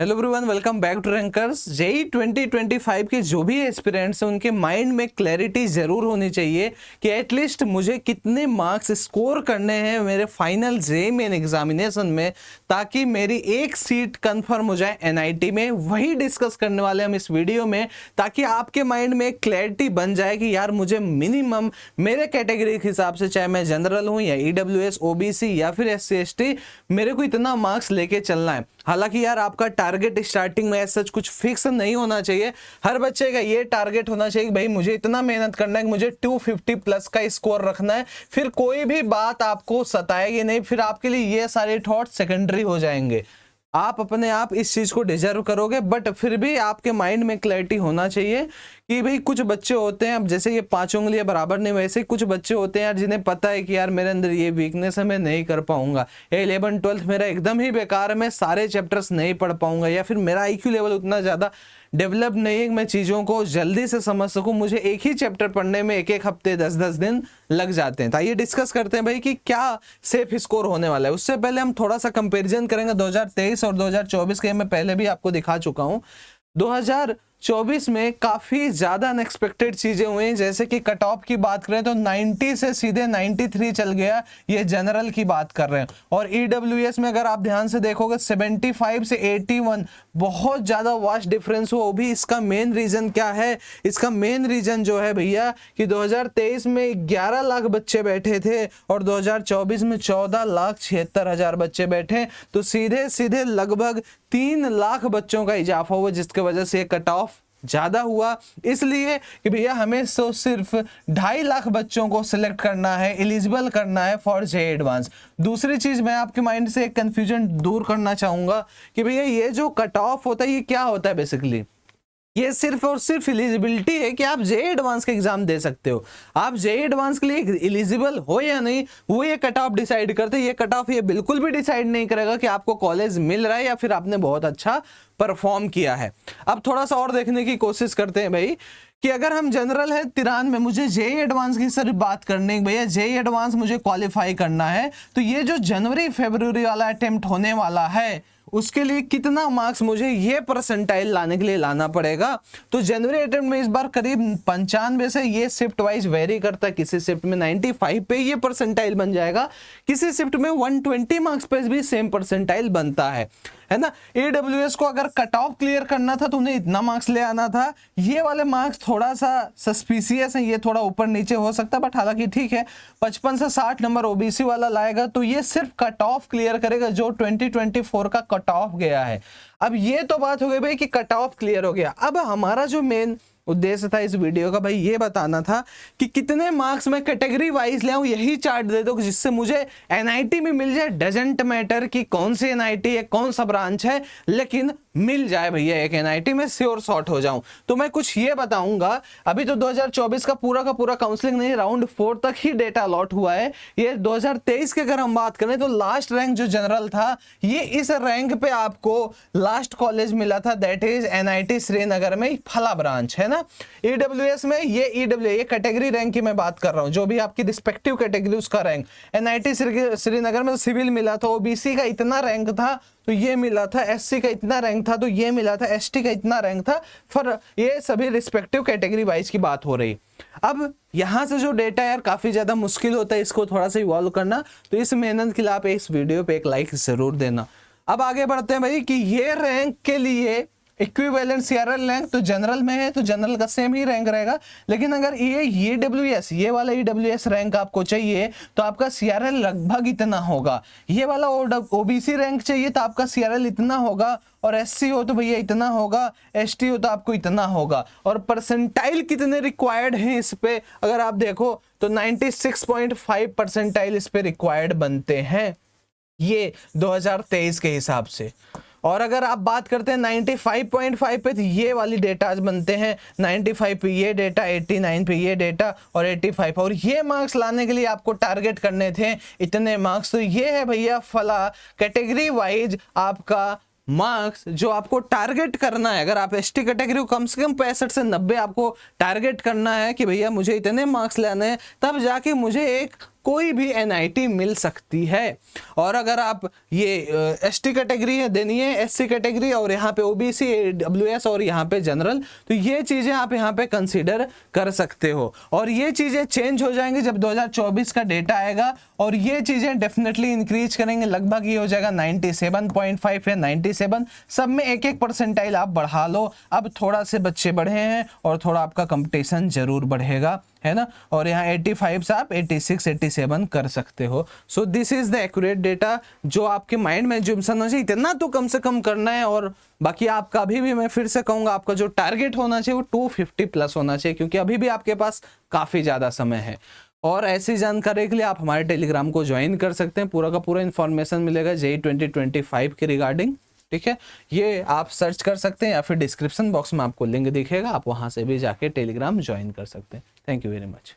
Hello everyone, welcome back to Rankers. JEE 2025 के जो भी एस्पिरेंट्स हैं उनके माइंड में क्लैरिटी ज़रूर होनी चाहिए कि एटलीस्ट मुझे कितने मार्क्स स्कोर करने हैं मेरे फाइनल जेई मेन एग्जामिनेशन में, ताकि मेरी एक सीट कंफर्म हो जाए एनआईटी में। वही डिस्कस करने वाले हम इस वीडियो में, ताकि आपके माइंड में क्लैरिटी बन जाए कि यार मुझे मिनिमम मेरे कैटेगरी के हिसाब से, चाहे मैं जनरल हूँ या ईडब्ल्यूएस, ओबीसी या फिर एससी एसटी, मेरे को इतना मार्क्स लेके चलना है। हालांकि यार आपका टारगेट स्टार्टिंग में ऐसा कुछ फिक्स नहीं होना चाहिए। हर बच्चे का ये टारगेट होना चाहिए कि भाई मुझे इतना मेहनत करना है कि मुझे 250 प्लस का स्कोर रखना है। फिर कोई भी बात आपको सताएगी नहीं, फिर आपके लिए ये सारे थॉट सेकेंडरी हो जाएंगे। आप अपने आप इस चीज़ को डिजर्व करोगे, बट फिर भी आपके माइंड में क्लैरिटी होना चाहिए कि भाई कुछ बच्चे होते हैं, अब जैसे ये 5 उंगलियां बराबर नहीं, वैसे ही कुछ बच्चे होते हैं यार जिन्हें पता है कि यार मेरे अंदर ये वीकनेस है, मैं नहीं कर पाऊंगा, 11 12 मेरा एकदम ही बेकार है, मैं सारे चैप्टर्स नहीं पढ़ पाऊंगा, या फिर मेरा आईक्यू लेवल उतना ज़्यादा डेवलप नहीं है कि मैं चीज़ों को जल्दी से समझ सकूं, मुझे एक ही चैप्टर पढ़ने में एक हफ्ते 10 दिन लग जाते हैं। तो आइए डिस्कस करते हैं भाई कि क्या सेफ स्कोर होने वाला है। उससे पहले हम थोड़ा सा कंपैरिजन करेंगे 2023 और 2024 के। मैं पहले भी आपको दिखा चुका हूं। 2024 में काफ़ी ज़्यादा अनएक्सपेक्टेड चीज़ें हुई, जैसे कि कट ऑफ की बात करें तो 90 से सीधे 93 चल गया, ये जनरल की बात कर रहे हैं। और ईडब्ल्यूएस में अगर आप ध्यान से देखोगे 75 से 81, बहुत ज़्यादा वास्ट डिफरेंस हुआ। वो भी इसका मेन रीज़न क्या है? इसका मेन रीज़न जो है भैया कि 2023 में 11 लाख बच्चे बैठे थे और 2024 में 14,76,000 बच्चे बैठे, तो सीधे सीधे लगभग 3 लाख बच्चों का इजाफा हुआ, जिसके वजह से कट ऑफ ज़्यादा हुआ। इसलिए कि भैया हमें तो सिर्फ 2.5 लाख बच्चों को सिलेक्ट करना है, एलिजिबल करना है फॉर जेई एडवांस। दूसरी चीज़ मैं आपके माइंड से एक कन्फ्यूजन दूर करना चाहूँगा कि भैया ये जो कट ऑफ होता है ये क्या होता है। बेसिकली ये सिर्फ और सिर्फ एलिजिबिलिटी है कि आप जेई एडवांस का एग्जाम दे सकते हो। आप जेई एडवांस के लिए एलिजिबल हो या नहीं, वो ये कट ऑफ डिसाइड करते हैं। ये कट ऑफ ये बिल्कुल भी डिसाइड नहीं करेगा कि आपको कॉलेज मिल रहा है या फिर आपने बहुत अच्छा परफॉर्म किया है। अब थोड़ा सा और देखने की कोशिश करते हैं भाई कि अगर हम जनरल है 93 में, मुझे जेई एडवांस की सिर्फ बात करनी है भैया, जेई एडवांस मुझे क्वालिफाई करना है, तो ये जो जनवरी फरवरी वाला अटेम्प्ट होने वाला है उसके लिए कितना मार्क्स मुझे ये परसेंटाइल लाने के लिए लाना पड़ेगा। तो जनवरी अटेम्प्ट में इस बार करीब 95 से, ये शिफ्ट वाइज वेरी करता है। किसी शिफ्ट में 95 पे ये परसेंटाइल बन जाएगा, किसी शिफ्ट में 120 मार्क्स पे भी सेम परसेंटाइल बनता है ना। ईडब्ल्यूएस को अगर कट ऑफ क्लियर करना था तो उन्हें इतना मार्क्स ले आना था। ये वाले मार्क्स थोड़ा सा सस्पिशियस है, ये थोड़ा ऊपर नीचे हो सकता है, बट हालांकि ठीक है। 55 से 60 नंबर ओबीसी वाला लाएगा तो ये सिर्फ कट ऑफ क्लियर करेगा जो 2024 का कट ऑफ गया है। अब ये तो बात हो गई भाई कि कट ऑफ क्लियर हो गया। अब हमारा जो मेन उद्देश्य था इस वीडियो का भाई ये बताना था कि कितने मार्क्स मैं कैटेगरी वाइज ले आऊं, यही चार्ट दे दो जिससे मुझे एनआईटी में मिल जाए। डजंट मैटर कि कौन सी एनआईटी है, कौन सा ब्रांच है, लेकिन मिल जाए भैया एक एनआईटी में श्योर शॉट हो जाऊं। तो मैं कुछ ये बताऊंगा। अभी तो 2024 का पूरा काउंसलिंग नहीं, राउंड 4 तक ही डेटा अलॉट हुआ है। ये 2023 की अगर हम बात करें तो लास्ट रैंक जो जनरल था, ये इस रैंक पे आपको लास्ट कॉलेज मिला था, दैट इज एनआईटी श्रीनगर में फला ब्रांच है ना। ईडब्ल्यूएस में ये कैटेगरी रैंक की मैं बात कर रहा हूं, जो भी आपकी रिस्पेक्टिव कैटेगरी उसका रैंक। एनआईटी श्रीनगर में सिविल मिला था, ओबीसी का इतना रैंक था तो ये मिला था, एससी का इतना रैंक था तो ये मिला था, एसटी का इतना रैंक था। फॉर ये सभी रिस्पेक्टिव कैटेगरी वाइज की बात हो रही। अब यहाँ से जो डेटा यार काफ़ी ज़्यादा मुश्किल होता है इसको थोड़ा सा इवॉल्व करना, तो इस मेहनत के लिए आप इस वीडियो पे एक लाइक ज़रूर देना। अब आगे बढ़ते हैं भाई कि ये रैंक के लिए इक्विवेलेंट सीआरएल रैंक तो जनरल में है तो जनरल का सेम ही रैंक रहेगा, लेकिन अगर ये ईडब्ल्यूएस, ये वाला ईडब्ल्यूएस रैंक आपको चाहिए तो आपका सीआरएल लगभग इतना होगा। ये वाला ओबीसी रैंक चाहिए तो आपका सीआरएल इतना होगा, और एससी हो तो भैया इतना होगा, एसटी हो तो आपको इतना होगा। और परसेंटाइल कितने रिक्वायर्ड हैं इस पे अगर आप देखो तो 96.5 परसेंटाइल इस पे रिक्वायर्ड बनते हैं ये 2023 के हिसाब से। और अगर आप बात करते हैं 95.5 पे तो ये वाली डेटा आज बनते हैं 95 पे ये डेटा, 89 पे ये डेटा और 85। और ये मार्क्स लाने के लिए आपको टारगेट करने थे इतने मार्क्स। तो ये है भैया फला कैटेगरी वाइज आपका मार्क्स जो आपको टारगेट करना है। अगर आप एसटी कैटेगरी को कम से कम 65 से 90 आपको टारगेट करना है कि भैया मुझे इतने मार्क्स लेने हैं, तब जाके मुझे एक कोई भी NIT मिल सकती है। और अगर आप ये ST कैटेगरी है, देन ये SC कैटेगरी, और यहाँ पे OBC, AWS और यहाँ पे जनरल, तो ये चीज़ें आप यहाँ पे कंसीडर कर सकते हो। और ये चीज़ें चेंज हो जाएंगी जब 2024 का डेटा आएगा, और ये चीज़ें डेफिनेटली इंक्रीज करेंगे। लगभग ये हो जाएगा 97.5 या 97, सब में 1-1 परसेंटाइल आप बढ़ा लो। अब थोड़ा से बच्चे बढ़े हैं और थोड़ा आपका कंपटीशन जरूर बढ़ेगा, है ना। और यहाँ 85 से आप 86, 87 कर सकते हो। So this is the accurate data जो आपके माइंड में एज्यूम्पशन हो चाहिए, इतना तो कम से कम करना है। और बाकी आपका अभी भी मैं फिर से कहूँगा, आपका जो टारगेट होना चाहिए वो 250 प्लस होना चाहिए, क्योंकि अभी भी आपके पास काफ़ी ज़्यादा समय है। और ऐसी जानकारी के लिए आप हमारे टेलीग्राम को ज्वाइन कर सकते हैं। पूरा का पूरा इन्फॉर्मेशन मिलेगा JEE 2025 के रिगार्डिंग, ठीक है। ये आप सर्च कर सकते हैं या फिर डिस्क्रिप्शन बॉक्स में आपको लिंक दिखेगा, आप वहां से भी जाके टेलीग्राम ज्वाइन कर सकते हैं। Thank you very much.